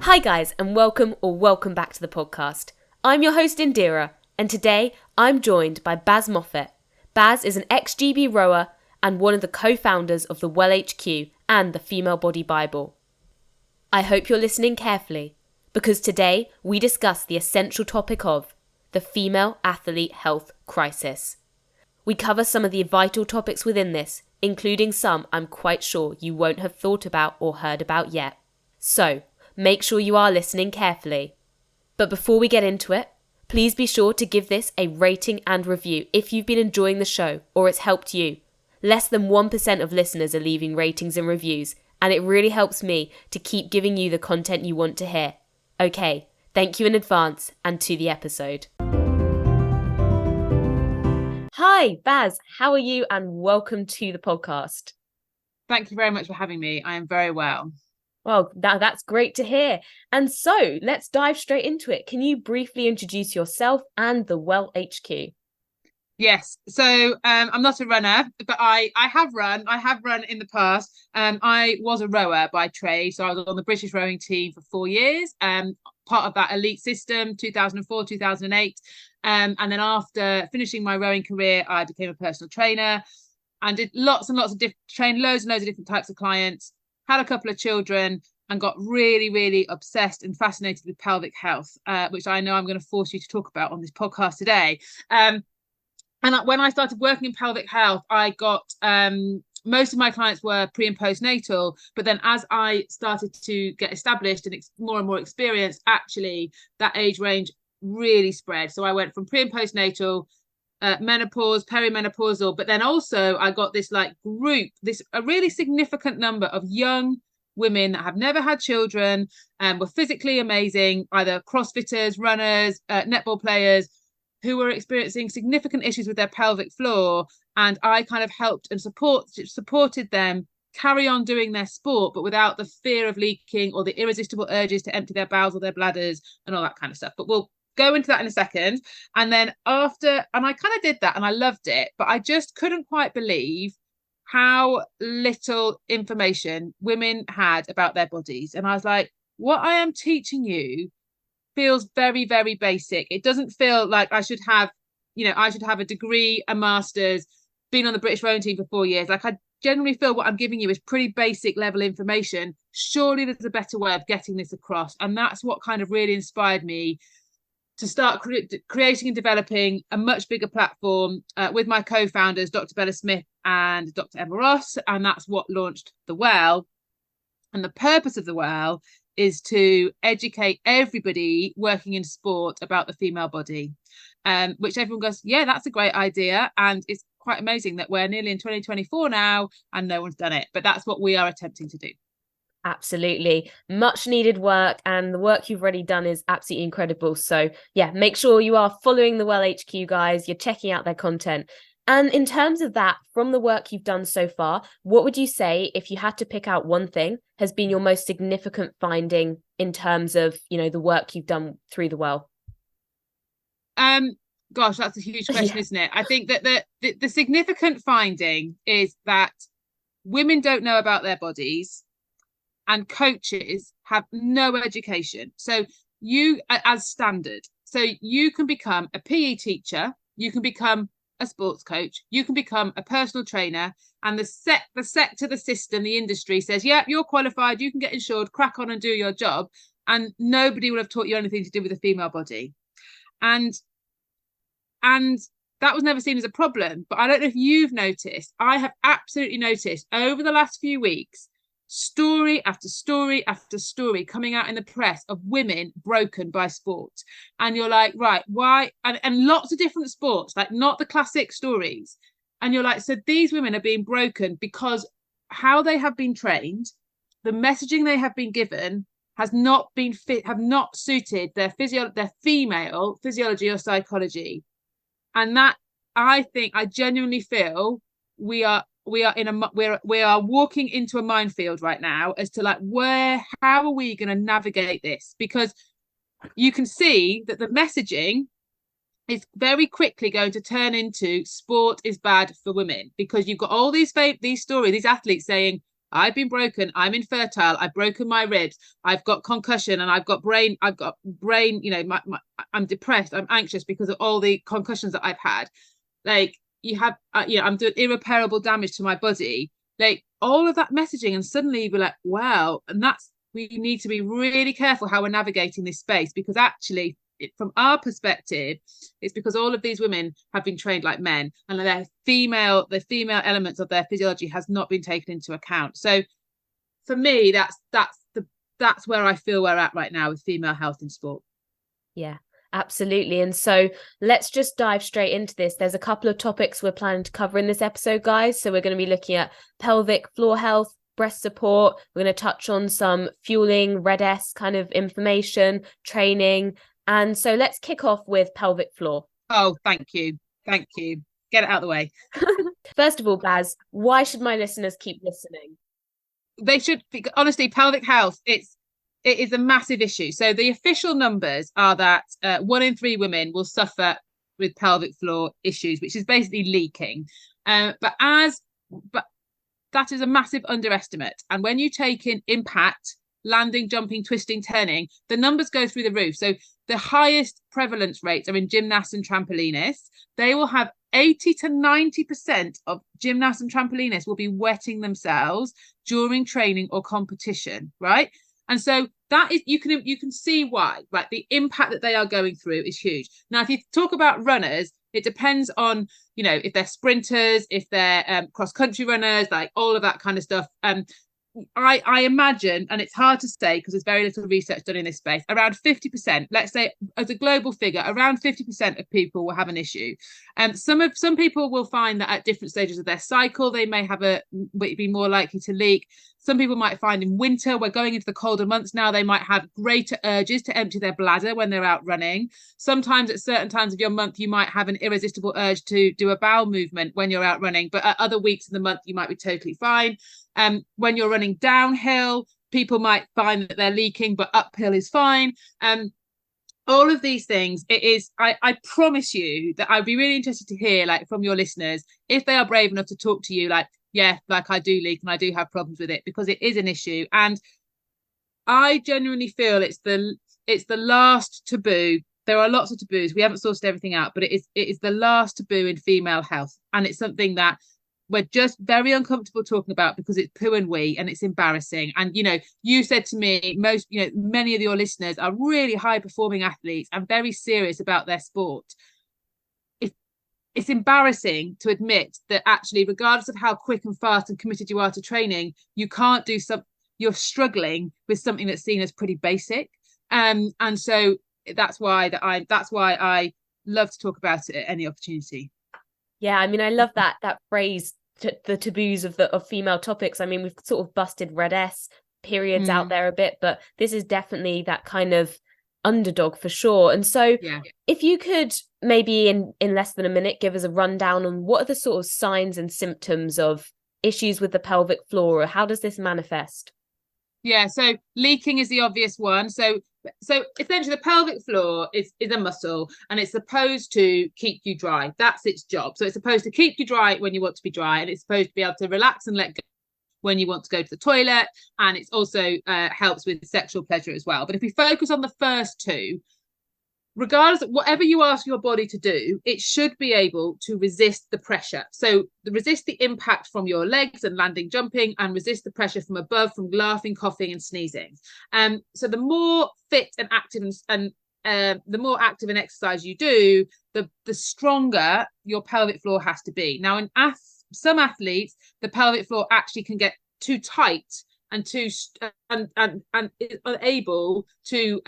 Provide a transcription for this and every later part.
Hi guys, and welcome back to the podcast. I'm your host Indira, and today I'm joined by Baz Moffat. Baz is an ex-GB rower and one of the co-founders of the Well HQ and the Female Body Bible. I hope you're listening carefully, because today we discuss the essential topic of the female athlete health crisis. We cover some of the vital topics within this, including some I'm quite sure you won't have thought about or heard about yet. So, make sure you are listening carefully. But before we get into it, please be sure to give this a rating and review if you've been enjoying the show or it's helped you. Less than 1% of listeners are leaving ratings and reviews, and it really helps me to keep giving you the content you want to hear. Okay, thank you in advance, and to the episode. Hi, Baz, how are you? And welcome to the podcast. Thank you very much for having me. I am very well. Well, that's great to hear. And so let's dive straight into it. Can you briefly introduce yourself and the Well HQ? Yes. So I'm not a runner, but I have run. I have run in the past. I was a rower by trade. So I was on the British rowing team for 4 years, part of that elite system, 2004, 2008. And then after finishing my rowing career, I became a personal trainer and did lots and lots of trained loads and loads of different types of clients. Had a couple of children and got really, really obsessed and fascinated with pelvic health, which I know I'm going to force you to talk about on this podcast today. And when I started working in pelvic health, I got most of my clients were pre and postnatal. But then as I started to get established and more and more experienced, actually that age range really spread. So I went from pre and postnatal, menopause, perimenopausal, but then also I got this group, a really significant number of young women that have never had children and were physically amazing, either CrossFitters, runners, netball players, who were experiencing significant issues with their pelvic floor. And I kind of helped and supported them carry on doing their sport, but without the fear of leaking or the irresistible urges to empty their bowels or their bladders and all that kind of stuff. But we'll go into that in a second. And then I kind of did that and I loved it, but I just couldn't quite believe how little information women had about their bodies. And I was like, what I am teaching you feels very, very basic. It doesn't feel like I should have a degree, a master's, been on the British rowing team for 4 years. Like, I generally feel what I'm giving you is pretty basic level information. Surely there's a better way of getting this across. And that's what kind of really inspired me to start creating and developing a much bigger platform with my co-founders, Dr. Bella Smith and Dr. Emma Ross. And that's what launched The Well. And the purpose of The Well is to educate everybody working in sport about the female body, which everyone goes, yeah, that's a great idea. And it's quite amazing that we're nearly in 2024 now and no one's done it. But that's what we are attempting to do. Absolutely. Much needed work, and the work you've already done is absolutely incredible. So yeah, make sure you are following the Well HQ guys, you're checking out their content. And in terms of that, from the work you've done so far, what would you say, if you had to pick out one thing, has been your most significant finding in terms of, the work you've done through the Well? Gosh, that's a huge question, isn't it? I think that the significant finding is that women don't know about their bodies and coaches have no education. So you, as standard, so you can become a PE teacher, you can become a sports coach, you can become a personal trainer, and the sector, the system, the industry says, yeah, you're qualified, you can get insured, crack on and do your job, and nobody will have taught you anything to do with the female body. And that was never seen as a problem. But I don't know if you've noticed, I have absolutely noticed over the last few weeks, story after story after story coming out in the press of women broken by sport. And you're like, right, why? And lots of different sports, like not the classic stories. And you're like, so these women are being broken because how they have been trained, the messaging they have been given has not been fit, have not suited their female physiology or psychology. And that, I genuinely feel we are walking into a minefield right now as to how are we going to navigate this? Because you can see that the messaging is very quickly going to turn into sport is bad for women, because you've got all these stories, these athletes saying, I've been broken, I'm infertile, I've broken my ribs, I've got concussion, and I've got brain, I'm depressed, I'm anxious because of all the concussions that I've had. Like, you have, I'm doing irreparable damage to my body. Like, all of that messaging, and suddenly you'd be like, wow. And we need to be really careful how we're navigating this space, because actually, from our perspective, it's because all of these women have been trained like men, and the female elements of their physiology has not been taken into account. So for me, that's where I feel we're at right now with female health in sport. Yeah, absolutely. And so let's just dive straight into this. There's a couple of topics we're planning to cover in this episode, guys. So we're going to be looking at pelvic floor health, breast support. We're going to touch on some fueling, Red-S kind of information, training. And so let's kick off with pelvic floor. Oh, thank you. Get it out of the way. First of all, Baz, why should my listeners keep listening? They should. Honestly, pelvic health, it is a massive issue. So the official numbers are that 1 in 3 women will suffer with pelvic floor issues, which is basically leaking. But that is a massive underestimate. And when you take in impact, landing, jumping, twisting, turning, the numbers go through the roof. So the highest prevalence rates are in gymnasts and trampolinists. They will have 80 to 90% of gymnasts and trampolinists will be wetting themselves during training or competition, right? And so that is, you can see why, right? The impact that they are going through is huge. Now, if you talk about runners, it depends on, if they're sprinters, if they're cross-country runners, like all of that kind of stuff. I imagine, and it's hard to say because there's very little research done in this space, around 50%, let's say as a global figure, around 50% of people will have an issue. And some people will find that at different stages of their cycle, they may be more likely to leak. Some people might find in winter, we're going into the colder months now, they might have greater urges to empty their bladder when they're out running. Sometimes at certain times of your month, you might have an irresistible urge to do a bowel movement when you're out running, but at other weeks in the month, you might be totally fine. When you're running downhill, people might find that they're leaking, but uphill is fine. All of these things, I promise you that I'd be really interested to hear, like, from your listeners, if they are brave enough to talk to you, like, yeah, like I do leak and I do have problems with it, because it is an issue. And I genuinely feel it's the last taboo. There are lots of taboos. We haven't sorted everything out, but it is the last taboo in female health. And it's something that we're just very uncomfortable talking about because it's poo and wee and it's embarrassing. And, you said to me, many of your listeners are really high performing athletes and very serious about their sport. It's embarrassing to admit that actually, regardless of how quick and fast and committed you are to training, you can't do you're struggling with something that's seen as pretty basic. And so that's why I love to talk about it at any opportunity. Yeah, I mean, I love that phrase, the taboos of female topics. I mean, we've sort of busted Red-S periods out there a bit, but this is definitely that kind of underdog for sure. And so if you could maybe in less than a minute give us a rundown on what are the sort of signs and symptoms of issues with the pelvic floor, or how does this manifest? Yeah, so leaking is the obvious one. So essentially the pelvic floor is a muscle, and it's supposed to keep you dry. That's its job. So it's supposed to keep you dry when you want to be dry, and it's supposed to be able to relax and let go when you want to go to the toilet. And it's also helps with sexual pleasure as well. But if we focus on the first two, regardless of whatever you ask your body to do, it should be able to resist the pressure. So resist the impact from your legs and landing, jumping, and resist the pressure from above from laughing, coughing, and sneezing. So the more fit and active and the more active and exercise you do, the stronger your pelvic floor has to be. Now, in some athletes, the pelvic floor actually can get too tight and is unable to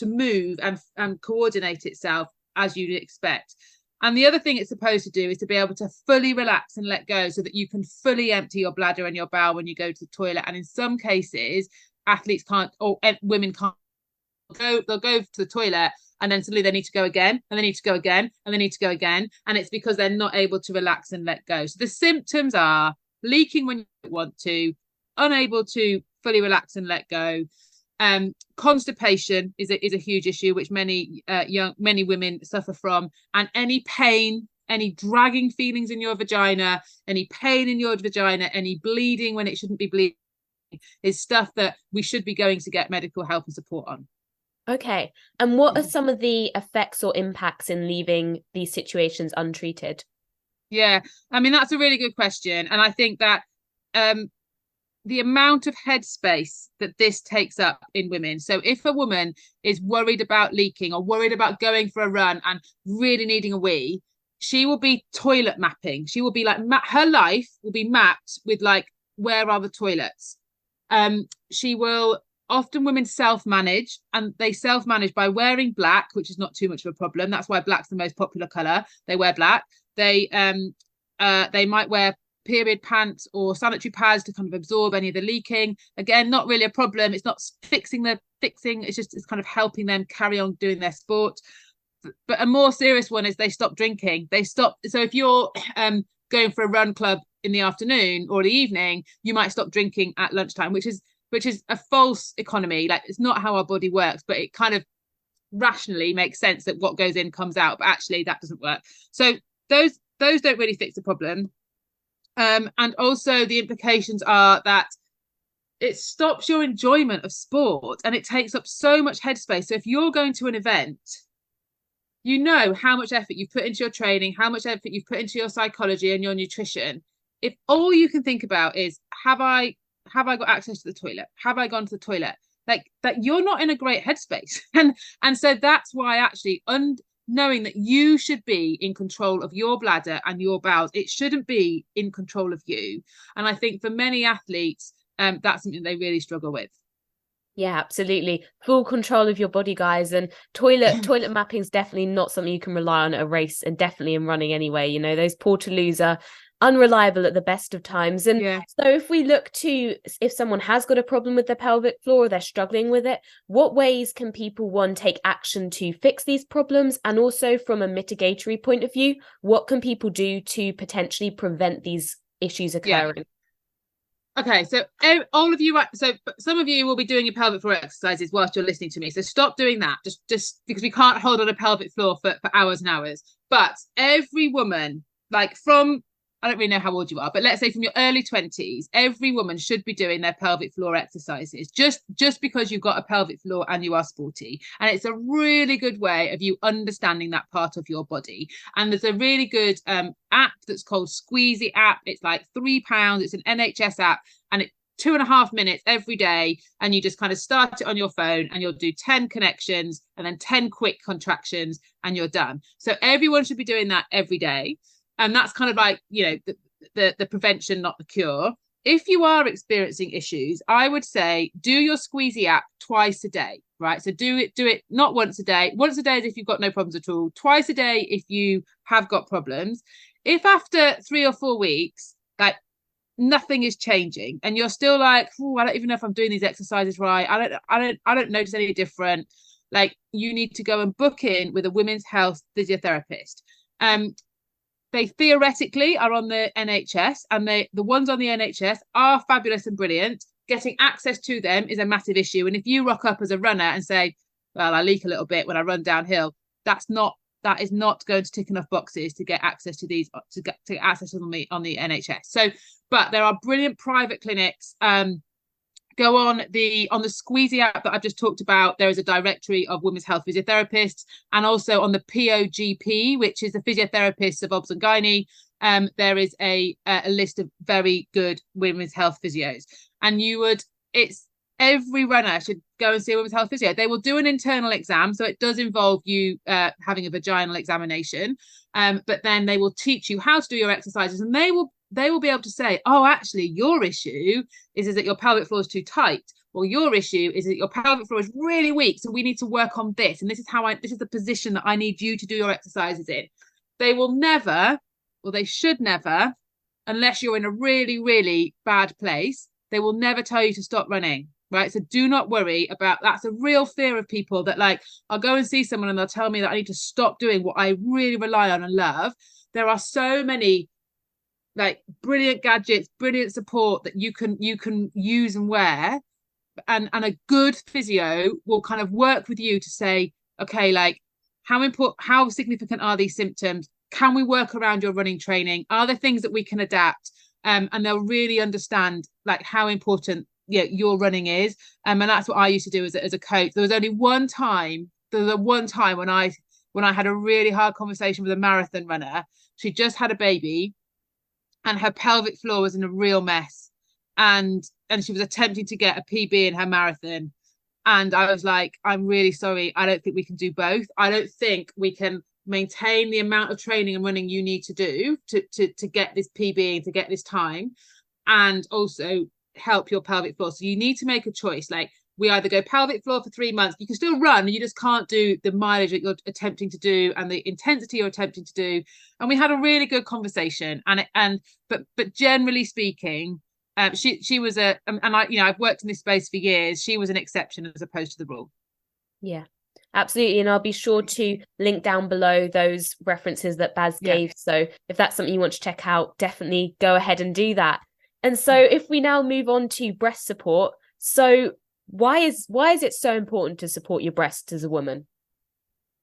move and coordinate itself as you'd expect. And the other thing it's supposed to do is to be able to fully relax and let go, so that you can fully empty your bladder and your bowel when you go to the toilet. And in some cases, athletes can't, or women can't go. They'll go to the toilet, and then suddenly they need to go again, and they need to go again, and they need to go again. And it's because they're not able to relax and let go. So the symptoms are leaking when you want to, unable to fully relax and let go. Constipation is a huge issue, which many women suffer from, and any pain any dragging feelings in your vagina, any pain in your vagina, any bleeding when it shouldn't be bleeding, is stuff that we should be going to get medical help and support on. Okay. And what are some of the effects or impacts in leaving these situations untreated? Yeah, I mean, that's a really good question. And I think that the amount of headspace that this takes up in women. So if a woman is worried about leaking or worried about going for a run and really needing a wee, she will be toilet mapping. She will be like, her life will be mapped with like, where are the toilets? She will, often women self-manage, and they self-manage by wearing black, which is not too much of a problem. That's why black's the most popular color. They wear black. They might wear period pants or sanitary pads to kind of absorb any of the leaking. Again, not really a problem. It's not fixing, it's just, it's kind of helping them carry on doing their sport. But a more serious one is they stop drinking. So if you're going for a run club in the afternoon or the evening, you might stop drinking at lunchtime, which is a false economy. Like, it's not how our body works, but it kind of rationally makes sense that what goes in comes out, but actually that doesn't work. So those don't really fix the problem. And also the implications are that it stops your enjoyment of sport and it takes up so much headspace. So if you're going to an event, you know how much effort you've put into your training, how much effort you've put into your psychology and your nutrition. If all you can think about is, have I got access to the toilet? Have I gone to the toilet? Like, that, you're not in a great headspace. And so that's why actually knowing that you should be in control of your bladder and your bowels, it shouldn't be in control of you. And I think for many athletes, that's something they really struggle with. Yeah, absolutely. Full control of your body, guys. And toilet mapping is definitely not something you can rely on at a race, and definitely in running anyway. You know, those portaloos are unreliable at the best of times. And so if we look to, if someone has got a problem with the pelvic floor or they're struggling with it, what ways can people, one, take action to fix these problems? And also from a mitigatory point of view, what can people do to potentially prevent these issues occurring? Yeah. Okay, so all of you, so some of you will be doing your pelvic floor exercises whilst you're listening to me. So stop doing that, just because we can't hold on a pelvic floor for hours and hours. But every woman, like from, I don't really know how old you are, but let's say from your early 20s, every woman should be doing their pelvic floor exercises just because you've got a pelvic floor and you are sporty. And it's a really good way of you understanding that part of your body. And there's a really good app that's called Squeezy app. It's like £3. It's an NHS app, and it's 2.5 minutes every day. And you just kind of start it on your phone and you'll do 10 connections and then 10 quick contractions and you're done. So everyone should be doing that every day. And that's kind of like, you know, the prevention, not the cure. If you are experiencing issues, I would say do your Squeezy app twice a day, right? So do it not once a day. Once a day is if you've got no problems at all. Twice a day if you have got problems. If after 3 or 4 weeks, like, nothing is changing and you're still like, oh, I don't even know if I'm doing these exercises right, I don't notice any different, like, you need to go and book in with a women's health physiotherapist. They theoretically are on the NHS, and the ones on the NHS are fabulous and brilliant. Getting access to them is a massive issue. And if you rock up as a runner and say, well, I leak a little bit when I run downhill, that is not going to tick enough boxes to get access to these, to get access to them on the NHS. So, but there are brilliant private clinics. Go on the Squeezy app that I've just talked about. There is a directory of women's health physiotherapists, and also on the POGP, which is the physiotherapists of obs and gynae. There is a list of very good women's health physios, and it's every runner should go and see a women's health physio. They will do an internal exam, so it does involve you having a vaginal examination, but then they will teach you how to do your exercises, and they will be able to say, oh, actually, your issue is that your pelvic floor is too tight. Or your issue is that your pelvic floor is really weak. So we need to work on this. And this is the position that I need you to do your exercises in. They will never, or they should never, unless you're in a really, really bad place, they will never tell you to stop running. Right. So do not worry about that's a real fear of people, that like, I'll go and see someone and they'll tell me that I need to stop doing what I really rely on and love. There are so many like brilliant gadgets, brilliant support that you can use and wear, and a good physio will kind of work with you to say, okay, like, how significant are these symptoms? can we work around your running training? Are there things that we can adapt? And they'll really understand like how important your running is. And that's what I used to do as a coach. There was one time when I had a really hard conversation with a marathon runner. She just had a baby and her pelvic floor was in a real mess. And she was attempting to get a PB in her marathon. And I was like, I'm really sorry. I don't think we can do both. I don't think we can maintain the amount of training and running you need to do to get this PB and to get this time, and also help your pelvic floor. So you need to make a choice. Like, we either go pelvic floor for 3 months, you can still run, you just can't do the mileage that you're attempting to do and the intensity you're attempting to do. And we had a really good conversation. But generally speaking, she was I've worked in this space for years. She was an exception as opposed to the rule. Yeah, absolutely. And I'll be sure to link down below those references that Baz gave. So if that's something you want to check out, definitely go ahead and do that. And so if we now move on to breast support, so why is it so important to support your breasts as a woman?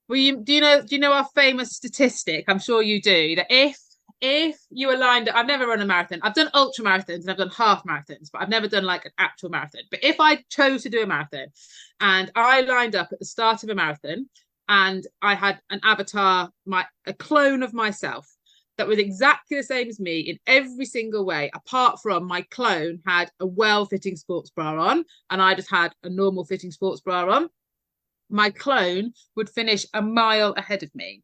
Well, do you know our famous statistic? I'm sure you do, that if you aligned, I've never run a marathon. I've done ultra marathons and I've done half marathons, but I've never done like an actual marathon. But if I chose to do a marathon and I lined up at the start of a marathon and I had an avatar, a clone of myself that was exactly the same as me in every single way, apart from my clone had a well-fitting sports bra on and I just had a normal fitting sports bra on, my clone would finish a mile ahead of me,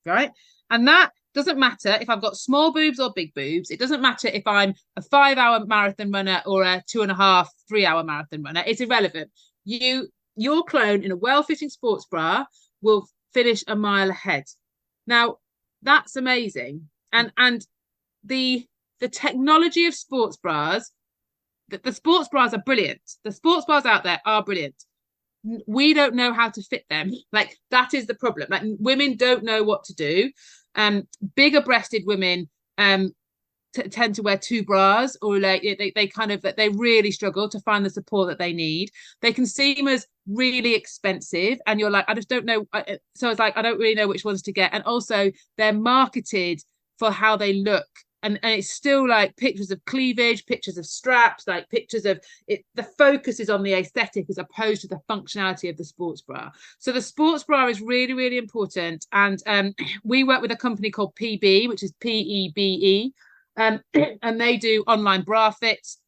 right? And that doesn't matter if I've got small boobs or big boobs. It doesn't matter if I'm a 5-hour marathon runner or a 2.5, 3-hour marathon runner. It's irrelevant. Your clone in a well-fitting sports bra will finish a mile ahead. Now, that's amazing. And the technology of sports bras, the sports bras are brilliant. The sports bras out there are brilliant. We don't know how to fit them. Like, that is the problem. Like, women don't know what to do. Bigger breasted women tend to wear 2 bras, or like they really struggle to find the support that they need. They can seem as really expensive, and you're like, I just don't know. So it's like, I don't really know which ones to get. And also, they're marketed for how they look. And it's still like pictures of cleavage, pictures of straps, like pictures of it. The focus is on the aesthetic as opposed to the functionality of the sports bra. So the sports bra is really, really important. And we work with a company called PB, which is PEBE. And they do online bra fits,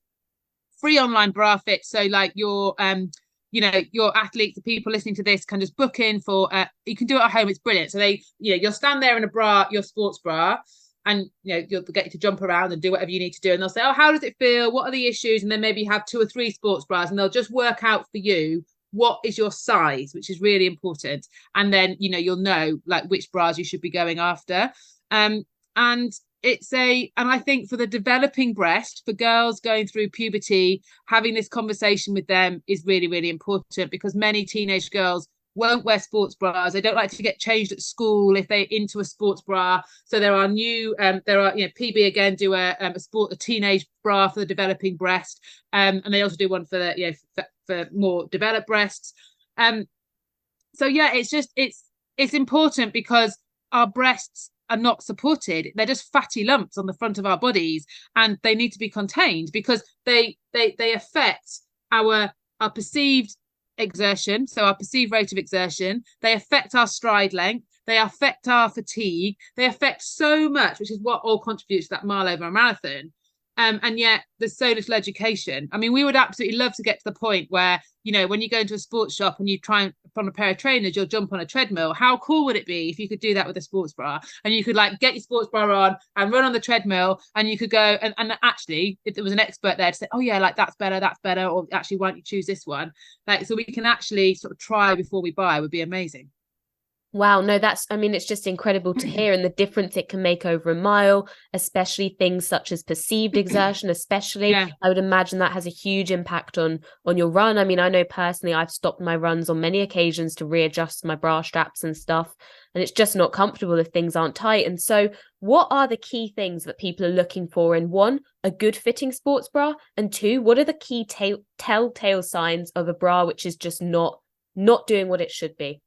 free online bra fits. So like your athletes, the people listening to this can just book in for, you can do it at home. It's brilliant. So you'll stand there in a bra, your sports bra, and you'll get you to jump around and do whatever you need to do. And they'll say, oh, how does it feel? What are the issues? And then maybe you have 2 or 3 sports bras, and they'll just work out for you what is your size, which is really important. And then, you'll know like which bras you should be going after. And I think for the developing breast, for girls going through puberty, having this conversation with them is really, really important, because many teenage girls won't wear sports bras. They don't like to get changed at school if they're into a sports bra. So there are PB again do a teenage bra for the developing breast, and they also do one for the for more developed breasts. It's important, because our breasts are not supported. They're just fatty lumps on the front of our bodies, and they need to be contained, because they affect our perceived exertion, so our perceived rate of exertion. They affect our stride length, they affect our fatigue, they affect so much, which is what all contributes to that mile over a marathon. And yet there's so little education. I mean, we would absolutely love to get to the point where, when you go into a sports shop and you try and put on a pair of trainers, you'll jump on a treadmill. How cool would it be if you could do that with a sports bra, and you could like get your sports bra on and run on the treadmill, and you could go and actually, if there was an expert there to say, oh yeah, like that's better, or actually, why don't you choose this one? Like, so we can actually sort of try before we buy, would be amazing. Wow, no, it's just incredible to hear, and the difference it can make over a mile, especially things such as perceived exertion, especially. Yeah. I would imagine that has a huge impact on your run. I mean, I know personally I've stopped my runs on many occasions to readjust my bra straps and stuff, and it's just not comfortable if things aren't tight. And so what are the key things that people are looking for in, 1, a good fitting sports bra, and 2, what are the key telltale signs of a bra which is just not doing what it should be?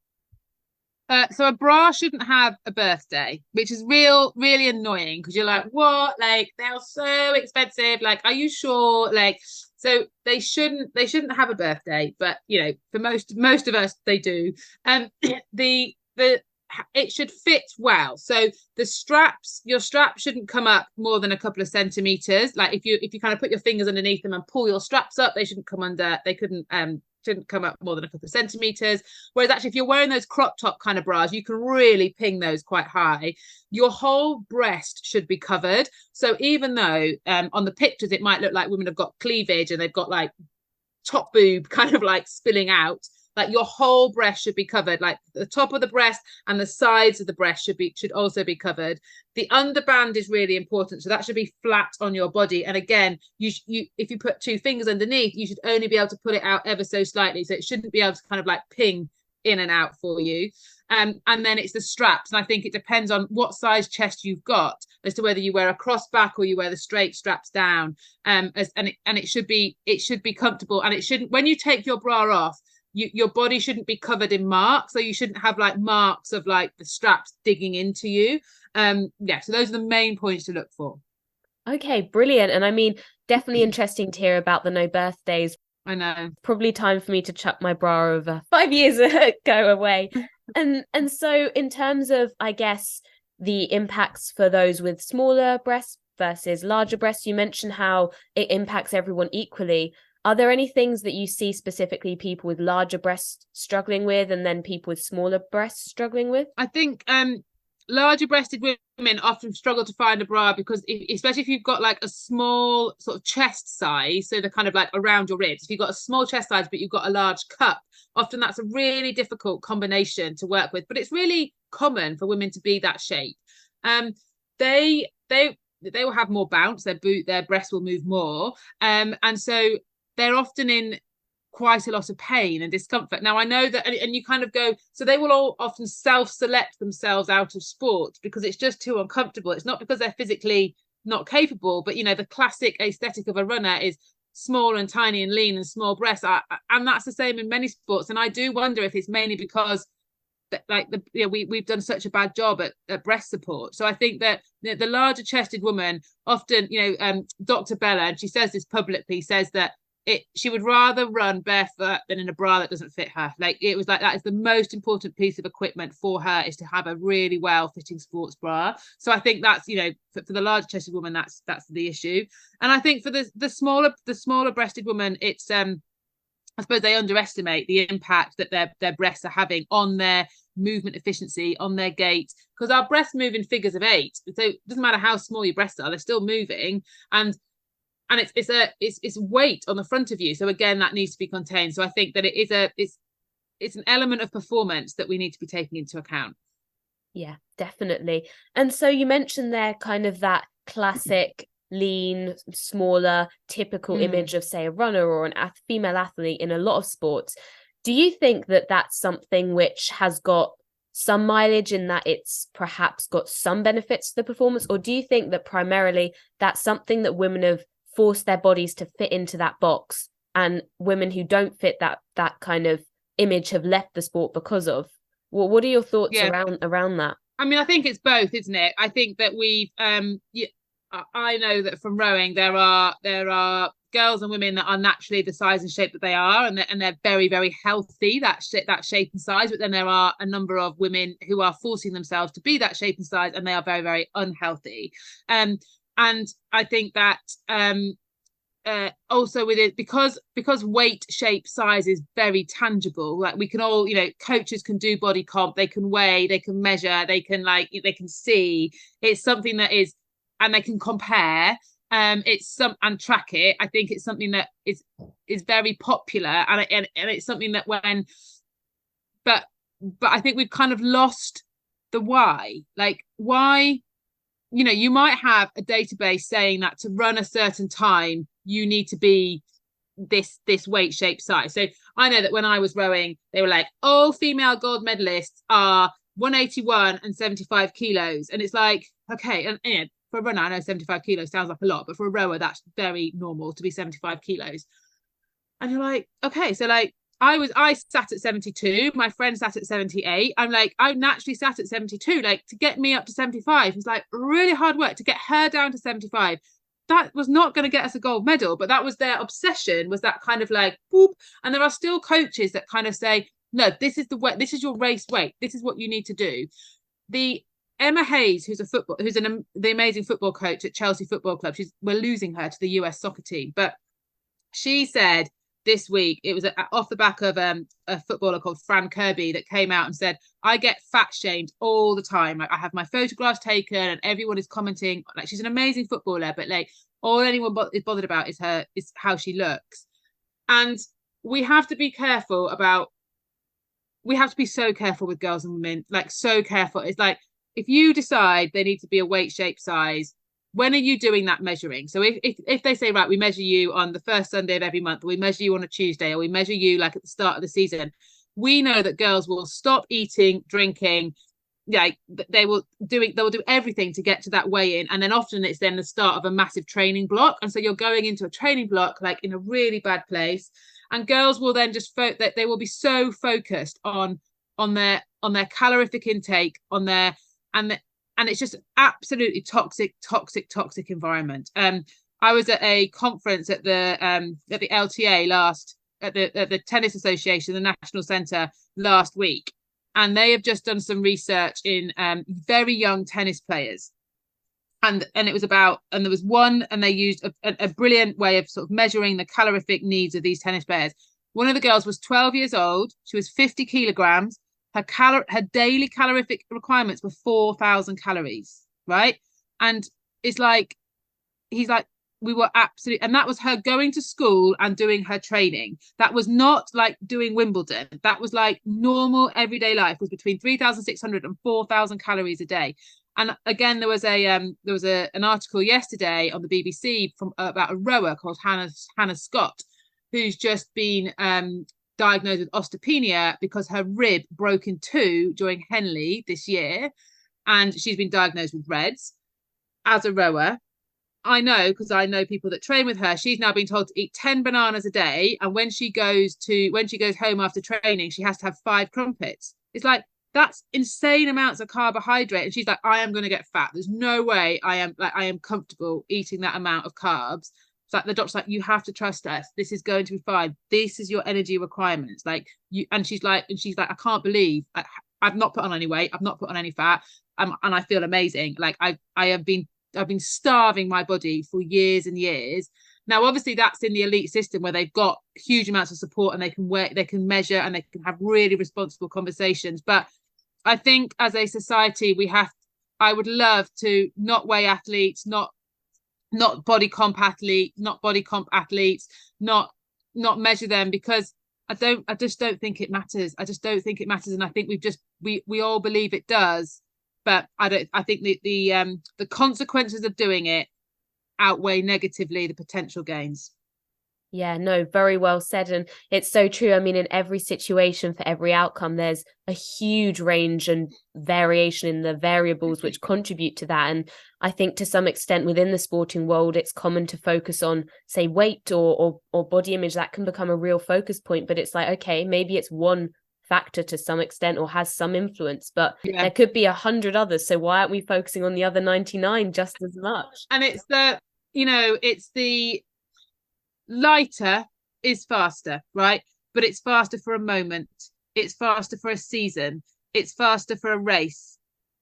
So a bra shouldn't have a birthday, which is really annoying because you're like, what? Like they're so expensive. Like, are you sure? Like, so they shouldn't have a birthday, but for most of us they do. The it should fit well. So your straps shouldn't come up more than a couple of centimeters. Like if you kind of put your fingers underneath them and pull your straps up, they shouldn't come under. They shouldn't come up more than a couple of centimeters. Whereas actually, if you're wearing those crop top kind of bras, you can really ping those quite high. Your whole breast should be covered. So even though on the pictures it might look like women have got cleavage and they've got like top boob kind of like spilling out, like your whole breast should be covered. Like the top of the breast and the sides of the breast should also be covered. The underband is really important, so that should be flat on your body. And again, you if you put two fingers underneath, you should only be able to pull it out ever so slightly, so it shouldn't be able to kind of like ping in and out for you. And then it's the straps, and I think it depends on what size chest you've got as to whether you wear a cross back or you wear the straight straps down. And it should be comfortable, and it shouldn't, when you take your bra off, your body shouldn't be covered in marks, so you shouldn't have like marks of like the straps digging into you. So those are the main points to look for. Okay, brilliant. And I mean, definitely interesting to hear about the no birthdays. I know. Probably time for me to chuck my bra over 5 years ago away. And so in terms of, I guess, the impacts for those with smaller breasts versus larger breasts, you mentioned how it impacts everyone equally. Are there any things that you see specifically people with larger breasts struggling with and then people with smaller breasts struggling with? I think larger breasted women often struggle to find a bra because especially if you've got like a small sort of chest size, so they're kind of like around your ribs. If you've got a small chest size but you've got a large cup, often that's a really difficult combination to work with. But it's really common for women to be that shape. They will have more bounce, their breasts will move more. And so they're often in quite a lot of pain and discomfort. Now, I know that, and you kind of go, so they will all often self-select themselves out of sport because it's just too uncomfortable. It's not because they're physically not capable, but, the classic aesthetic of a runner is small and tiny and lean and small breasts. And that's the same in many sports. And I do wonder if it's mainly because we've done such a bad job at breast support. So I think that the larger chested woman often, Dr. Bella, and she says this publicly, says that she would rather run barefoot than in a bra that doesn't fit her. Like it was like that is the most important piece of equipment for her, is to have a really well fitting sports bra. So I think that's for the large chested woman, that's the issue. And I think for the smaller breasted woman, it's I suppose they underestimate the impact that their breasts are having on their movement efficiency, on their gait, because our breasts move in figures of 8. So it doesn't matter how small your breasts are, they're still moving. And it's weight on the front of you, so again that needs to be contained. So I think that it's an element of performance that we need to be taking into account. Yeah, definitely. And so you mentioned there kind of that classic lean, smaller, typical image of, say, a runner or an female athlete in a lot of sports. Do you think that that's something which has got some mileage in that it's perhaps got some benefits to the performance, or do you think that primarily that's something that women have force their bodies to fit into that box, and women who don't fit that kind of image have left the sport because of? Well, what are your thoughts around that? I mean, I think it's both, isn't it? I think that we've I know that from rowing there are girls and women that are naturally the size and shape that they are, and they're very, very healthy, that shape and size. But then there are a number of women who are forcing themselves to be that shape and size, and they are very, very unhealthy. And I think that also with it, because weight, shape, size is very tangible. Like we can all, coaches can do body comp, they can weigh, they can measure, they can see. It's something that is, and they can compare. And track it. I think it's something that is very popular, and it's something that but I think we've kind of lost the why. Like why. You might have a database saying that to run a certain time, you need to be this weight, shape, size. So I know that when I was rowing, they were like, all female gold medalists are 181 and 75 kilos. And it's like, okay. And for a runner, I know 75 kilos sounds like a lot, but for a rower, that's very normal to be 75 kilos. And you're like, okay, so like, I sat at 72, my friend sat at 78. I'm like, I naturally sat at 72. Like, to get me up to 75 was like really hard work. To get her down to 75, that was not going to get us a gold medal, but that was their obsession, was that kind of like boop. And there are still coaches that kind of say, no, this is the way, this is your race weight, this is what you need to do. The Emma Hayes, who's the amazing football coach at Chelsea Football Club, we're losing her to the US soccer team, but she said this week, it was off the back of a footballer called Fran Kirby that came out and said, I get fat shamed all the time. Like, I have my photographs taken and everyone is commenting. Like, she's an amazing footballer, but like all anyone is bothered about is how she looks. And we have to be careful about, we have to be so careful with girls and women, like so careful. It's like, if you decide they need to be a weight, shape, size, when are you doing that measuring? So if they say, right, we measure you on the first Sunday of every month, or we measure you on a Tuesday, or we measure you like at the start of the season, we know that girls will stop eating, drinking. Like, they will do everything to get to that weigh-in, and then often it's then the start of a massive training block, and so you're going into a training block like in a really bad place, and girls will then just that they will be so focused on their calorific intake, on their and it's just absolutely toxic environment. I was at a conference at the LTA at the Tennis Association, the National Centre, last week, and they have just done some research in very young tennis players, and it was about, and there was one, and they used a brilliant way of sort of measuring the calorific needs of these tennis players. One of the girls was 12 years old. She was 50 kilograms. Her daily calorific requirements were 4,000 calories, right? And it's like, he's like, we were absolutely, and that was her going to school and doing her training. That was not like doing Wimbledon. That was like normal everyday life, was between 3,600 and 4,000 calories a day. And again, there was an article yesterday on the BBC about a rower called Hannah Scott, who's just been diagnosed with osteopenia because her rib broke in two during Henley this year, and she's been diagnosed with REDS. As a rower, I know, because I know people that train with her, she's now been told to eat 10 bananas a day, and when she goes home after training, she has to have 5 crumpets. It's like, that's insane amounts of carbohydrate, and she's like, I am going to get fat. There's no way I am comfortable eating that amount of carbs. Like, the doctor's like, you have to trust us, this is going to be fine, this is your energy requirements, like you. And she's like, I can't believe I've not put on any weight, I've not put on any fat, and I feel amazing. Like, I've been starving my body for years and years. Now obviously that's in the elite system where they've got huge amounts of support, and they can measure, and they can have really responsible conversations. But I think as a society, I would love to not weigh athletes, not body comp athletes, not measure them, because I just don't think it matters. I just don't think it matters. And I think we all believe it does, but I think the consequences of doing it outweigh negatively the potential gains. Yeah, no, very well said. And it's so true. I mean, in every situation, for every outcome, there's a huge range and variation in the variables which contribute to that. And I think to some extent within the sporting world, it's common to focus on, say, weight or body image. That can become a real focus point. But it's like, okay, maybe it's one factor to some extent or has some influence, but there could be 100 others. So why aren't we focusing on the other 99 just as much? And it's the lighter is faster, right? But it's faster for a moment, it's faster for a season, it's faster for a race,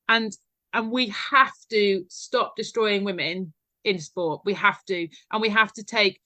and we have to stop destroying women in sport. We have to, and we have to take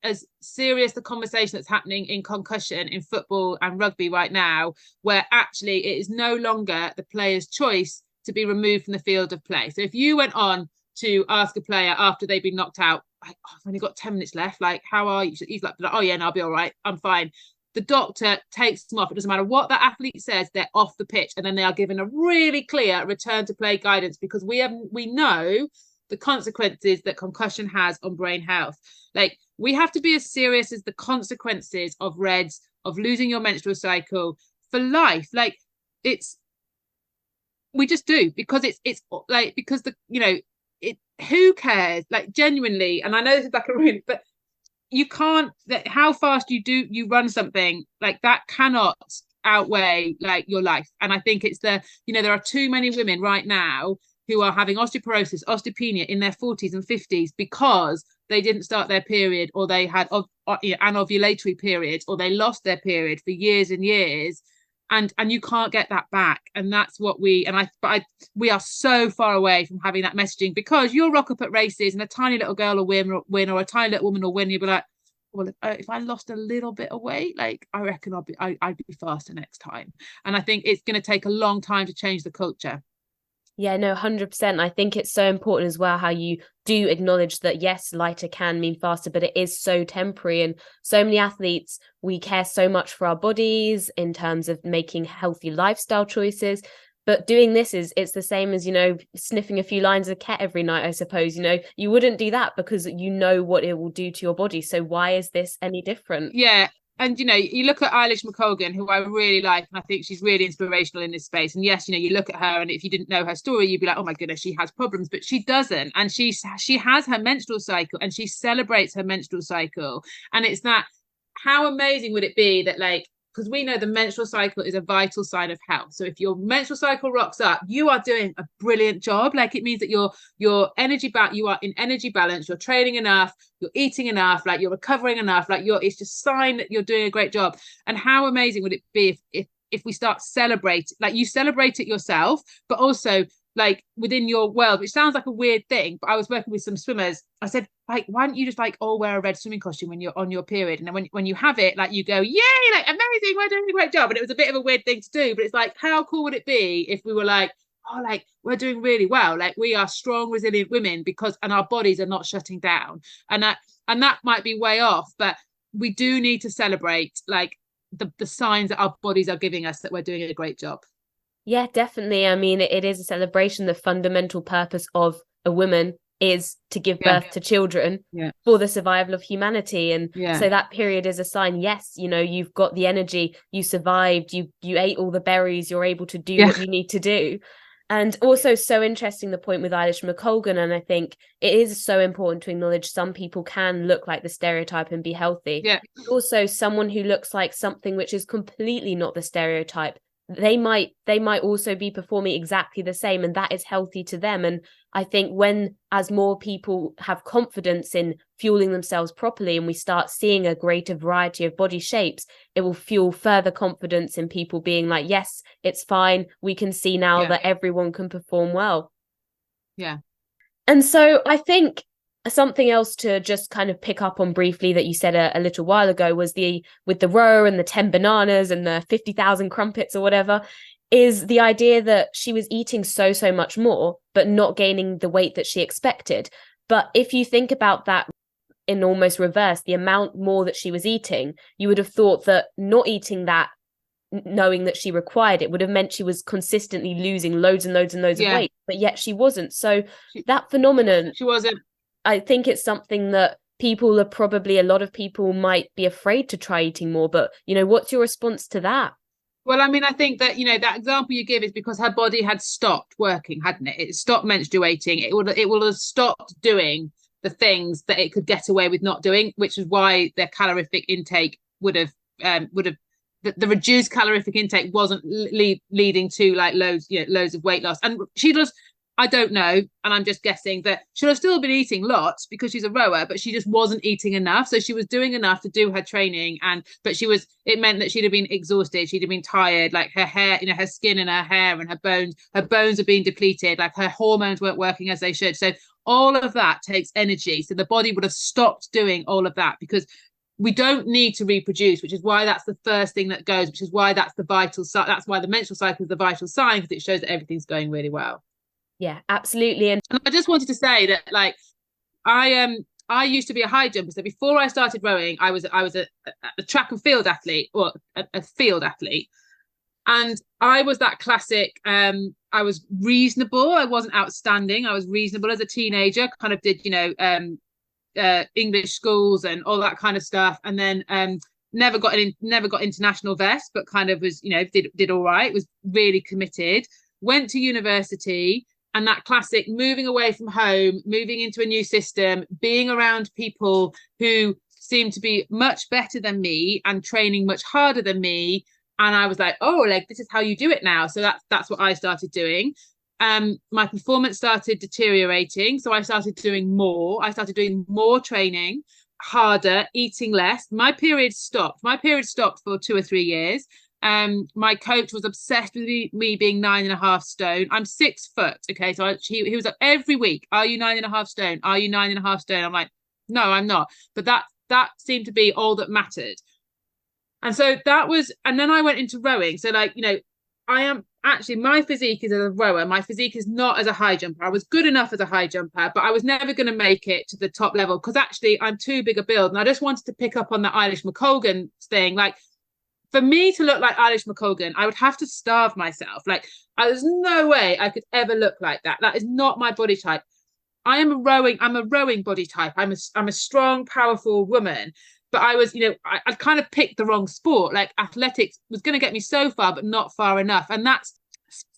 as serious the conversation that's happening in concussion in football and rugby right now, where actually it is no longer the player's choice to be removed from the field of play. So if you went on to ask a player after they've been knocked out, like, oh, I've only got 10 minutes left, like, how are you? He's like, oh yeah, no, I'll be all right, I'm fine. The doctor takes them off. It doesn't matter what that athlete says, they're off the pitch, and then they are given a really clear return to play guidance, because we know the consequences that concussion has on brain health. Like, we have to be as serious as the consequences of REDS, of losing your menstrual cycle for life. Like, we just do, because it's like, because who cares? Like, genuinely, and I know this is like a really, but you can't, that how fast you run something like that cannot outweigh like your life. And I think it's there are too many women right now who are having osteoporosis, osteopenia in their 40s and 50s because they didn't start their period, or they had anovulatory periods, or they lost their period for years and years, and you can't get that back. And that's what we are so far away from having that messaging, because you'll rock up at races and a tiny little girl will win, or a tiny little woman will win. You'll be like, well, if I lost a little bit of weight, like I reckon I'd be faster next time. And I think it's going to take a long time to change the culture. Yeah, no, 100%. I think it's so important as well how you do acknowledge that, yes, lighter can mean faster, but it is so temporary. And so many athletes, we care so much for our bodies in terms of making healthy lifestyle choices. But doing this it's the same as, sniffing a few lines of Ket every night, I suppose. You wouldn't do that because you know what it will do to your body. So why is this any different? Yeah. And you look at Eilish McColgan, who I really like, and I think she's really inspirational in this space. And yes, you look at her, and if you didn't know her story, you'd be like, oh my goodness, she has problems, but she doesn't. And she has her menstrual cycle, and she celebrates her menstrual cycle. And it's that, how amazing would it be that, like, because we know the menstrual cycle is a vital sign of health. So if your menstrual cycle rocks up, you are doing a brilliant job. Like, it means that you are in energy balance, you're training enough, you're eating enough, like you're recovering enough, like it's just a sign that you're doing a great job. And how amazing would it be if we start celebrating, like you celebrate it yourself, but also like within your world, which sounds like a weird thing, but I was working with some swimmers. I said, like, why don't you just like all wear a red swimming costume when you're on your period, and then when you have it, like you go, yay, like amazing, we're doing a great job. And it was a bit of a weird thing to do, but it's like, how cool would it be if we were like, oh, like we're doing really well, like we are strong, resilient women, and our bodies are not shutting down. And that might be way off, but we do need to celebrate like the signs that our bodies are giving us that we're doing a great job. Yeah, definitely. I mean, it is a celebration. The fundamental purpose of a woman is to give birth to children for the survival of humanity. And so that period is a sign, yes, you've got the energy, you survived, you ate all the berries, you're able to do what you need to do. And also so interesting, the point with Eilish McColgan. And I think it is so important to acknowledge some people can look like the stereotype and be healthy. Yeah. Also, someone who looks like something which is completely not the stereotype, they might also be performing exactly the same, and that is healthy to them. And I think as more people have confidence in fueling themselves properly, and we start seeing a greater variety of body shapes, it will fuel further confidence in people being like, yes, it's fine, we can see now that everyone can perform well. And so I think something else to just kind of pick up on briefly that you said a little while ago was with the row and the 10 bananas and the 50,000 crumpets or whatever, is the idea that she was eating so much more, but not gaining the weight that she expected. But if you think about that in almost reverse, the amount more that she was eating, you would have thought that not eating that, knowing that she required it, would have meant she was consistently losing loads and loads and loads of weight, but yet she wasn't. So that phenomenon, she wasn't. I think it's something that a lot of people might be afraid to try eating more. But, what's your response to that? Well, I mean, I think that, that example you give is because her body had stopped working, hadn't it? It stopped menstruating. It would have stopped doing the things that it could get away with not doing, which is why their calorific intake would have the reduced calorific intake wasn't leading to like loads of weight loss. And she does, I don't know, and I'm just guessing that she'll have still been eating lots because she's a rower, but she just wasn't eating enough. So she was doing enough to do her training, but it meant that she'd have been exhausted, she'd have been tired, like her hair, her skin and her hair and her bones are being depleted, like her hormones weren't working as they should. So all of that takes energy. So the body would have stopped doing all of that because we don't need to reproduce, which is why that's the first thing that goes, which is why that's the vital sign. That's why the menstrual cycle is the vital sign, because it shows that everything's going really well. Yeah, absolutely. And I just wanted to say that, like, I used to be a high jumper. So before I started rowing, I was a track and field athlete, or a field athlete. And I was that classic, I was reasonable. I wasn't outstanding. I was reasonable as a teenager, kind of did, English schools and all that kind of stuff. And then never got international vest, but kind of was, did all right, was really committed, went to university. And that classic moving away from home, moving into a new system, being around people who seemed to be much better than me and training much harder than me. And I was like, oh, like this is how you do it now. So that's what I started doing. My performance started deteriorating. So I started doing more. I started doing more training, harder, eating less. My period stopped. My period stopped for 2 or 3 years. My coach was obsessed with me being 9.5 stone. I'm 6 foot. Okay. So he was like every week, are you 9.5 stone? Are you 9.5 stone? I'm like, no, I'm not. But that seemed to be all that mattered. And so that was, and then I went into rowing. So like, I am actually, my physique is as a rower. My physique is not as a high jumper. I was good enough as a high jumper, but I was never going to make it to the top level because actually I'm too big a build. And I just wanted to pick up on the Eilish McColgan thing. Like for me to look like Eilish McColgan, I would have to starve myself. Like there's no way I could ever look like that. That is not my body type. I'm a rowing body type. I'm a strong, powerful woman. But I was, I kind of picked the wrong sport. Like athletics was going to get me so far, but not far enough. And that's,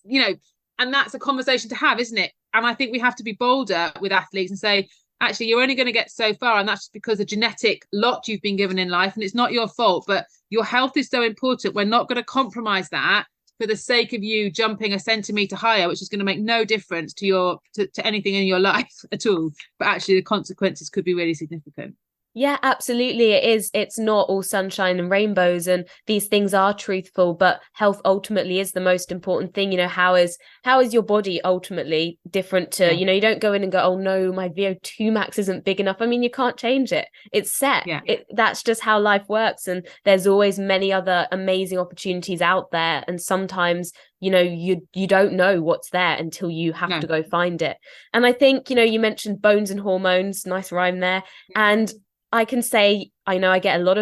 and that's a conversation to have, isn't it? And I think we have to be bolder with athletes and say, actually, you're only going to get so far. And that's just because of genetic lot you've been given in life. And it's not your fault, but your health is so important. We're not going to compromise that for the sake of you jumping a centimetre higher, which is going to make no difference to anything in your life at all. But actually, the consequences could be really significant. Yeah, absolutely. It is. It's not all sunshine and rainbows, and these things are truthful, but health ultimately is the most important thing. How is your body ultimately different to, you don't go in and go, oh no, my VO2 max isn't big enough. I mean, you can't change it. It's set. Yeah. That's just how life works. And there's always many other amazing opportunities out there. And sometimes, you don't know what's there until you have to go find it. And I think, you mentioned bones and hormones, nice rhyme there. And I can say, I know I get a lot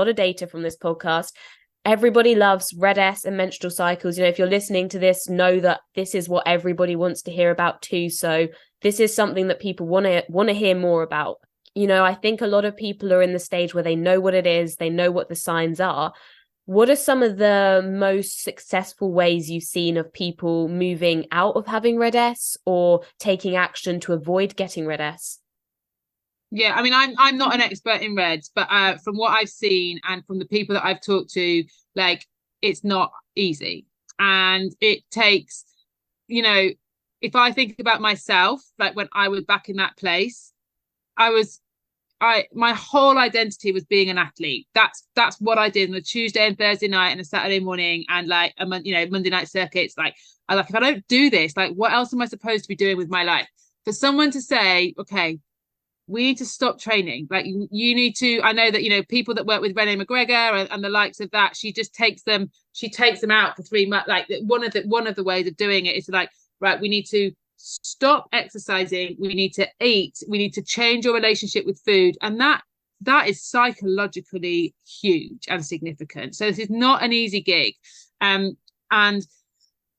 of data from this podcast. Everybody loves Red S and menstrual cycles. If you're listening to this, know that this is what everybody wants to hear about too. So this is something that people want to hear more about. I think a lot of people are in the stage where they know what it is, they know what the signs are. What are some of the most successful ways you've seen of people moving out of having Red S or taking action to avoid getting Red S? Yeah, I mean, I'm not an expert in reds, but from what I've seen and from the people that I've talked to, like it's not easy, and it takes, if I think about myself, like when I was back in that place, my whole identity was being an athlete. That's what I did on a Tuesday and Thursday night and a Saturday morning and like Monday night circuits. Like if I don't do this, like what else am I supposed to be doing with my life? For someone to say, okay, we need to stop training. Like you need to, I know that, people that work with Renee McGregor and the likes of that, she takes them out for 3 months. Like one of the ways of doing it is like, right, we need to stop exercising. We need to eat. We need to change your relationship with food. And that is psychologically huge and significant. So this is not an easy gig. And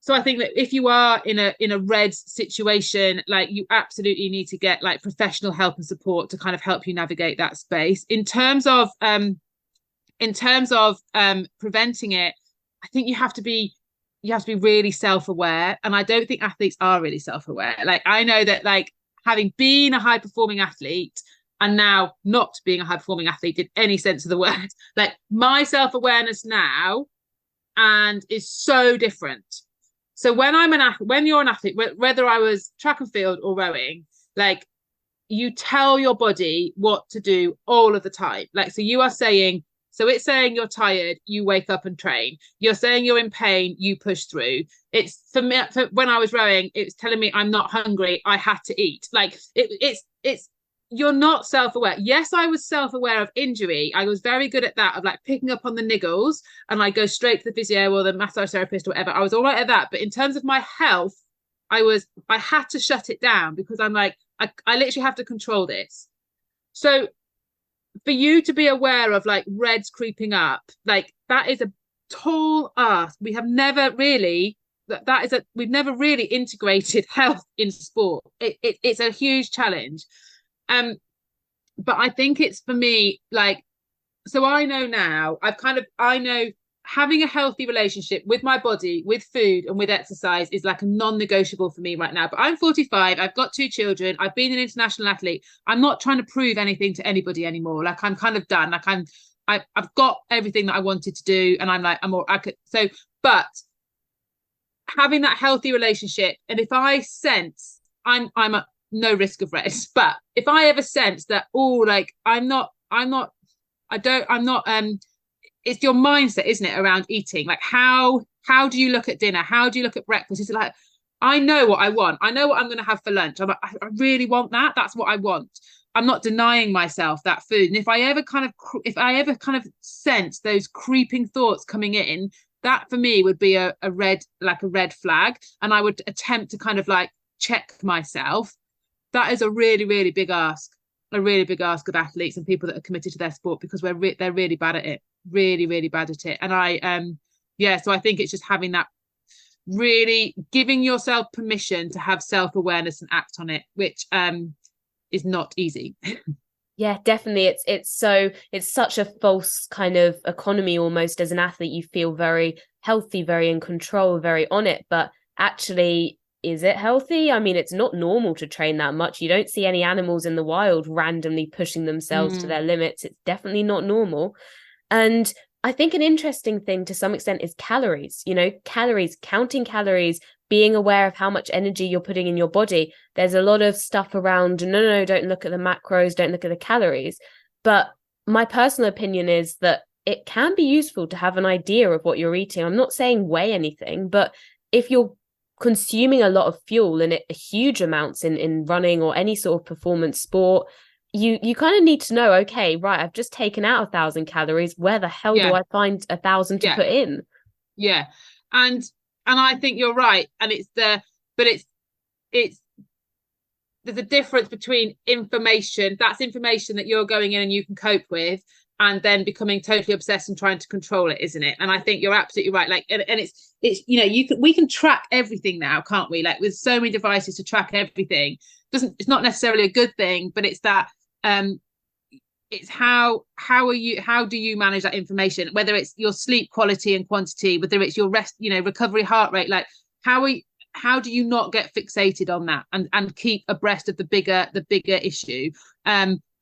so I think that if you are in a red situation, like you absolutely need to get like professional help and support to kind of help you navigate that space. In terms of preventing it, I think you have to be really self-aware. And I don't think athletes are really self-aware. Like I know that like having been a high-performing athlete and now not being a high-performing athlete in any sense of the word, like my self-awareness now and is so different. So when you're an athlete, whether I was track and field or rowing, like you tell your body what to do all of the time. Like, so you are saying, so it's saying you're tired, you wake up and train. You're saying you're in pain, you push through. It's for me, when I was rowing, it was telling me I'm not hungry, I had to eat. Like it's you're not self-aware. Yes, I was self-aware of injury. I was very good at that, of like picking up on the niggles and I go straight to the physio or the massage therapist or whatever. I was all right at that. But in terms of my health, I had to shut it down because I'm like, I literally have to control this. So for you to be aware of like reds creeping up, like that is a tall ask. We have never really, we've never really integrated health in sport. It's a huge challenge. But I think it's for me, like, so I know now, I know having a healthy relationship with my body, with food, and with exercise is like a non-negotiable for me right now. But I'm 45, I've got 2 children, I've been an international athlete. I'm not trying to prove anything to anybody anymore. Like, I'm kind of done. Like, I've got everything that I wanted to do, and I'm like, but having that healthy relationship, and if I sense I'm at no risk of rest, but if I ever sense that, it's your mindset, isn't it, around eating? Like, how do you look at dinner? How do you look at breakfast? It's like, I know what I want. I know what I'm going to have for lunch. I'm like, I really want that. That's what I want. I'm not denying myself that food. And if I ever kind of sense those creeping thoughts coming in, that for me would be a red flag. And I would attempt to kind of like check myself. That is a really, really big ask. A really big ask of athletes and people that are committed to their sport, because they're really bad at it. Really, really bad at it. And so I think it's just having that, really giving yourself permission to have self-awareness and act on it, which is not easy. Yeah, definitely. It's such a false kind of economy almost. As an athlete, you feel very healthy, very in control, very on it. But actually, is it healthy? I mean, it's not normal to train that much. You don't see any animals in the wild randomly pushing themselves to their limits. It's definitely not normal. And I think an interesting thing to some extent is calories, counting calories, being aware of how much energy you're putting in your body. There's a lot of stuff around, no, don't look at the macros, don't look at the calories. But my personal opinion is that it can be useful to have an idea of what you're eating. I'm not saying weigh anything, but if you're consuming a lot of fuel and huge amounts in running or any sort of performance sport, you kind of need to know, okay, right, I've just taken out 1,000 calories. Where the hell do I find 1,000 to put in? Yeah. And I think you're right. And it's there's a difference between information that you're going in and you can cope with, and then becoming totally obsessed and trying to control it, isn't it? And I think you're absolutely right. Like, and it's we can track everything now, can't we? Like, with so many devices to track everything. It's not necessarily a good thing, but it's that it's how do you manage that information, whether it's your sleep quality and quantity, whether it's your rest, recovery, heart rate, like how do you not get fixated on that and keep abreast of the bigger issue.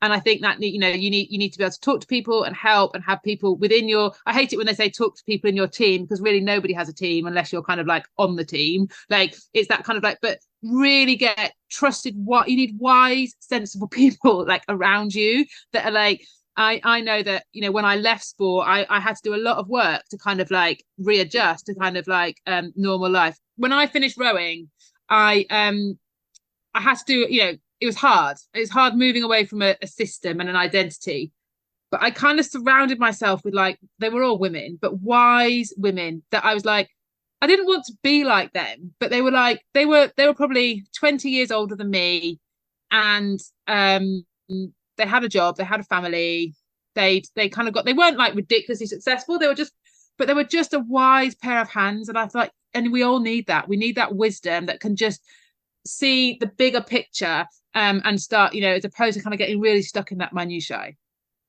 And I think that you need to be able to talk to people and help and have people within your. I hate it when they say talk to people in your team, because really nobody has a team unless you're kind of like on the team. Like, it's that kind of like, but really get trusted. What you need, wise, sensible people like around you that are like. I know that when I left sport, I had to do a lot of work to kind of like readjust to kind of like normal life. When I finished rowing, I had to do it was hard. It was hard moving away from a system and an identity. But I kind of surrounded myself with they were all women, but wise women that I was like, I didn't want to be like them, but they were probably 20 years older than me. And they had a job, they had a family. They weren't like ridiculously successful. They were just a wise pair of hands. And I thought, and we all need that. We need that wisdom that can just see the bigger picture and start, as opposed to kind of getting really stuck in that minutiae.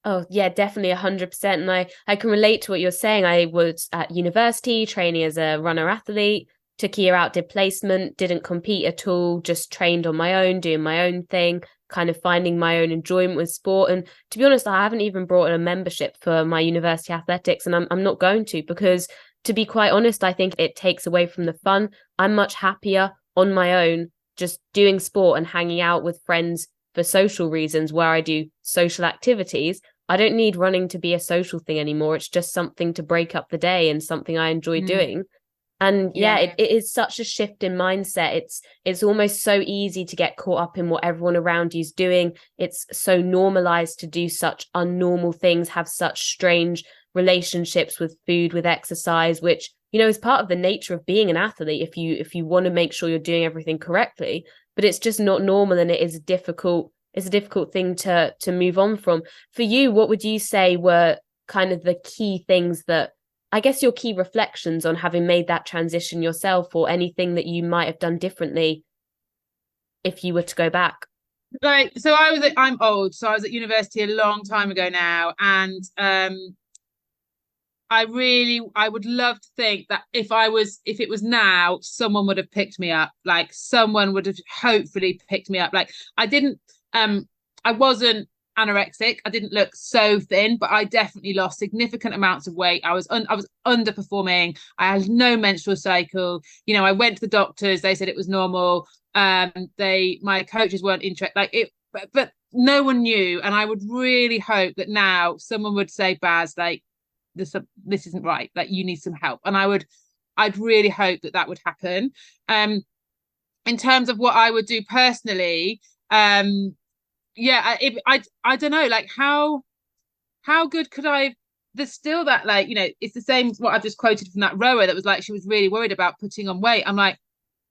Oh yeah, definitely 100%. And I can relate to what you're saying. I was at university training as a runner athlete, took a year out, did placement, didn't compete at all, just trained on my own, doing my own thing, kind of finding my own enjoyment with sport. And to be honest, I haven't even brought in a membership for my university athletics, and I'm not going to, because to be quite honest, I think it takes away from the fun. I'm much happier on my own, just doing sport and hanging out with friends for social reasons, where I do social activities. I don't need running to be a social thing anymore. It's just something to break up the day and something I enjoy doing. And it is such a shift in mindset. It's almost so easy to get caught up in what everyone around you is doing. It's so normalized to do such unnormal things, have such strange relationships with food, with exercise, which is part of the nature of being an athlete if you want to make sure you're doing everything correctly. But it's just not normal, and it is a difficult thing to move on from. For you, what would you say were kind of the key things that, I guess, your key reflections on having made that transition yourself, or anything that you might have done differently if you were to go back? So I'm old, so I was at university a long time ago now, and I would love to think that if it was now, someone would have picked me up. Like someone would have hopefully picked me up. Like I wasn't anorexic. I didn't look so thin, but I definitely lost significant amounts of weight. I was underperforming. I had no menstrual cycle. You know, I went to the doctors. They said it was normal. My coaches weren't interested. Like it, but no one knew. And I would really hope that now someone would say, Baz, like, this isn't right, like you need some help. And I'd really hope that would happen. In terms of what I would do personally, yeah, I don't know, like how good could I, there's still that, like, you know, it's the same what I've just quoted from that rower that was like, she was really worried about putting on weight. I'm like,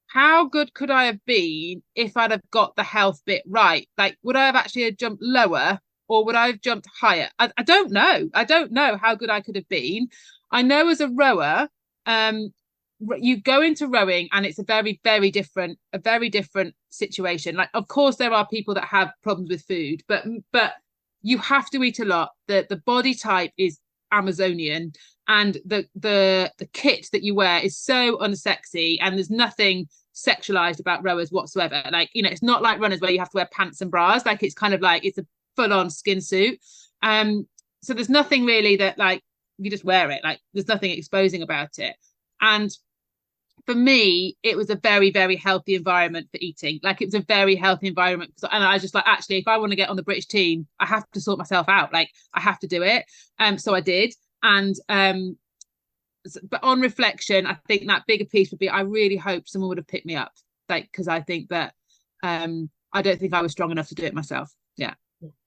how good could I have been if I'd have got the health bit right? Like, would I have actually jumped lower, or would I have jumped higher? I don't know. I don't know how good I could have been. I know as a rower, you go into rowing and it's a very, very different situation. Like, of course, there are people that have problems with food, but you have to eat a lot. The body type is Amazonian, and the kit that you wear is so unsexy, and there's nothing sexualized about rowers whatsoever. Like, you know, it's not like runners where you have to wear pants and bras. Like, it's kind of like it's a full-on skin suit. So there's nothing really that, like, you just wear it. Like, there's nothing exposing about it. And for me, it was a very, very healthy environment for eating. Like, it was a very healthy environment. And I was just like, actually, if I want to get on the British team, I have to sort myself out. Like, I have to do it. So I did. And but on reflection, I think that bigger piece would be, I really hope someone would have picked me up. Like, because I think that I don't think I was strong enough to do it myself. Yeah.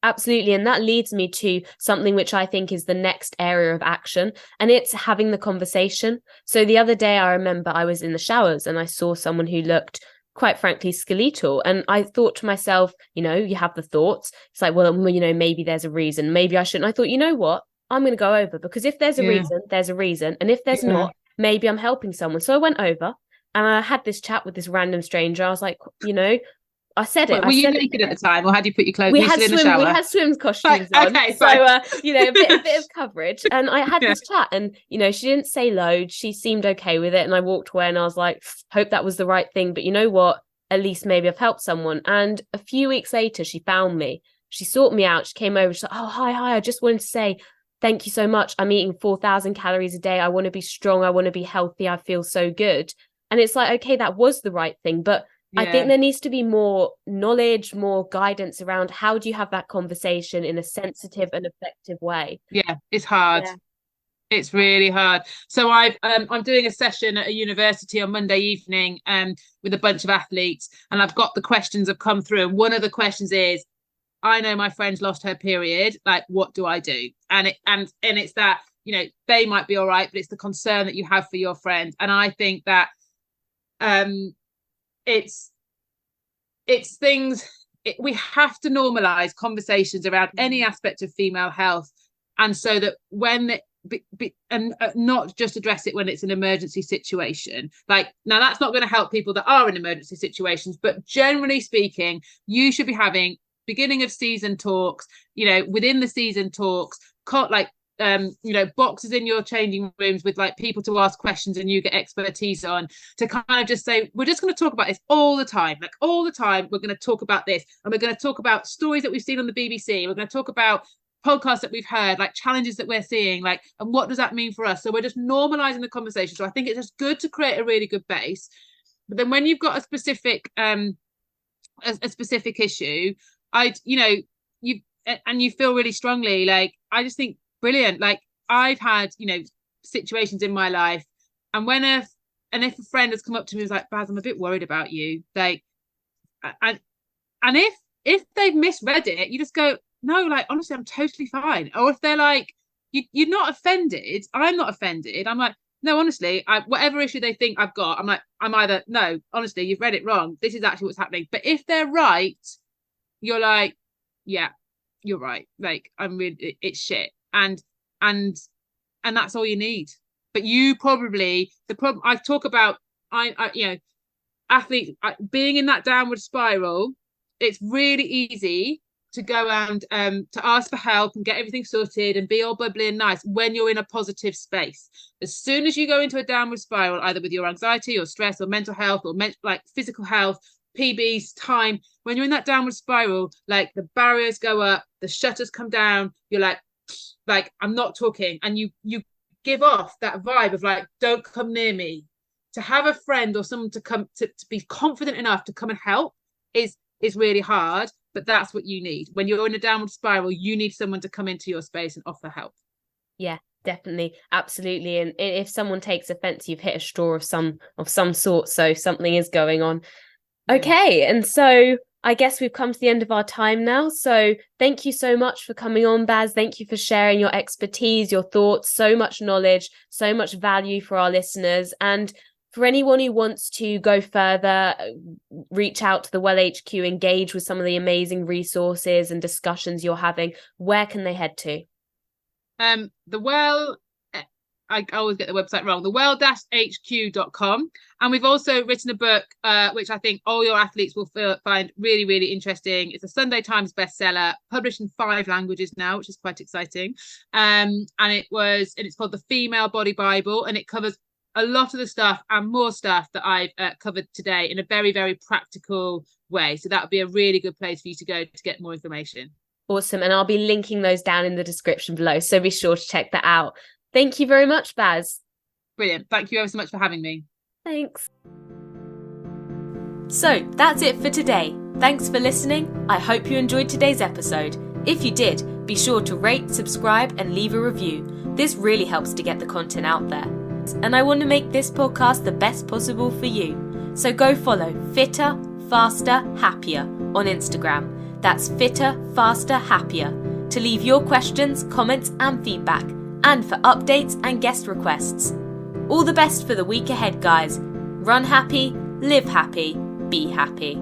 Absolutely. And that leads me to something which I think is the next area of action, and it's having the conversation. So the other day, I remember I was in the showers and I saw someone who looked, quite frankly, skeletal. And I thought to myself, you know, you have the thoughts. It's like, well, you know, maybe there's a reason. Maybe I shouldn't. I thought, you know what? I'm going to go over, because if there's a reason, there's a reason. And if there's not, maybe I'm helping someone. So I went over and I had this chat with this random stranger. I was like, you know, I said it. Were you naked at the time, or had you put your clothes? We had swim costumes on. Okay, so you know, a bit of coverage. And I had this chat, and you know, she didn't say loads. She seemed okay with it, and I walked away, and I was like, hope that was the right thing. But you know what? At least maybe I've helped someone. And a few weeks later, she found me. She sought me out. She came over. She's like, oh, hi. I just wanted to say thank you so much. I'm eating 4,000 calories a day. I want to be strong. I want to be healthy. I feel so good. And it's like, okay, that was the right thing, but I think there needs to be more knowledge, more guidance around how do you have that conversation in a sensitive and effective way. Yeah, it's hard. Yeah. It's really hard. So I'm doing a session at a university on Monday evening with a bunch of athletes, and I've got the questions have come through. And one of the questions is, I know my friend's lost her period. Like, what do I do? And it's that, you know, they might be all right, but it's the concern that you have for your friend. And I think that it's things, we have to normalize conversations around any aspect of female health, and so that when and not just address it when it's an emergency situation. Like, now that's not going to help people that are in emergency situations, but generally speaking, you should be having beginning of season talks, you know, within the season talks, like you know, boxes in your changing rooms with like people to ask questions and you get expertise on, to kind of just say, we're just going to talk about this all the time. Like, all the time we're going to talk about this, and we're going to talk about stories that we've seen on the BBC. We're going to talk about podcasts that we've heard, like challenges that we're seeing, like, and what does that mean for us? So we're just normalizing the conversation. So I think it's just good to create a really good base. But then when you've got a specific issue, you feel really strongly, like, I just think brilliant. Like, I've had, you know, situations in my life, and if a friend has come up to me and was like, Baz, I'm a bit worried about you, like, and if they've misread it, you just go, no, like, honestly, I'm totally fine. Or if they're like, you're not offended, I'm not offended, I'm like, no, honestly, whatever issue they think I've got, I'm like, I'm either, no, honestly, you've read it wrong, this is actually what's happening. But if they're right, you're like, yeah, you're right, like, I'm really, it's shit. And that's all you need. But you probably, the problem I talk about, I you know, athletes being in that downward spiral, it's really easy to go and to ask for help and get everything sorted and be all bubbly and nice when you're in a positive space. As soon as you go into a downward spiral, either with your anxiety or stress or mental health or like physical health, PBs, time, when you're in that downward spiral, like the barriers go up, the shutters come down, you're like I'm not talking, and you give off that vibe of like, don't come near me. To have a friend or someone to come to be confident enough to come and help is really hard, but that's what you need. When you're in a downward spiral, you need someone to come into your space and offer help. Yeah, definitely. Absolutely. And if someone takes offense, you've hit a straw of some sort. So something is going on. Yeah. Okay. And so I guess we've come to the end of our time now. So thank you so much for coming on, Baz. Thank you for sharing your expertise, your thoughts, so much knowledge, so much value for our listeners. And for anyone who wants to go further, reach out to the Well HQ, engage with some of the amazing resources and discussions you're having, where can they head to? The Well, I always get the website wrong, thewell-hq.com. And we've also written a book, which I think all your athletes will find really, really interesting. It's a Sunday Times bestseller, published in 5 languages now, which is quite exciting. And it's called The Female Body Bible, and it covers a lot of the stuff and more stuff that I've covered today in a very, very practical way. So that would be a really good place for you to go to get more information. Awesome. And I'll be linking those down in the description below. So be sure to check that out. Thank you very much, Baz. Brilliant. Thank you ever so much for having me. Thanks. So that's it for today. Thanks for listening. I hope you enjoyed today's episode. If you did, be sure to rate, subscribe, and leave a review. This really helps to get the content out there. And I want to make this podcast the best possible for you. So go follow Fitter, Faster, Happier on Instagram. That's Fitter, Faster, Happier to leave your questions, comments and feedback, and for updates and guest requests. All the best for the week ahead, guys. Run happy, live happy, be happy.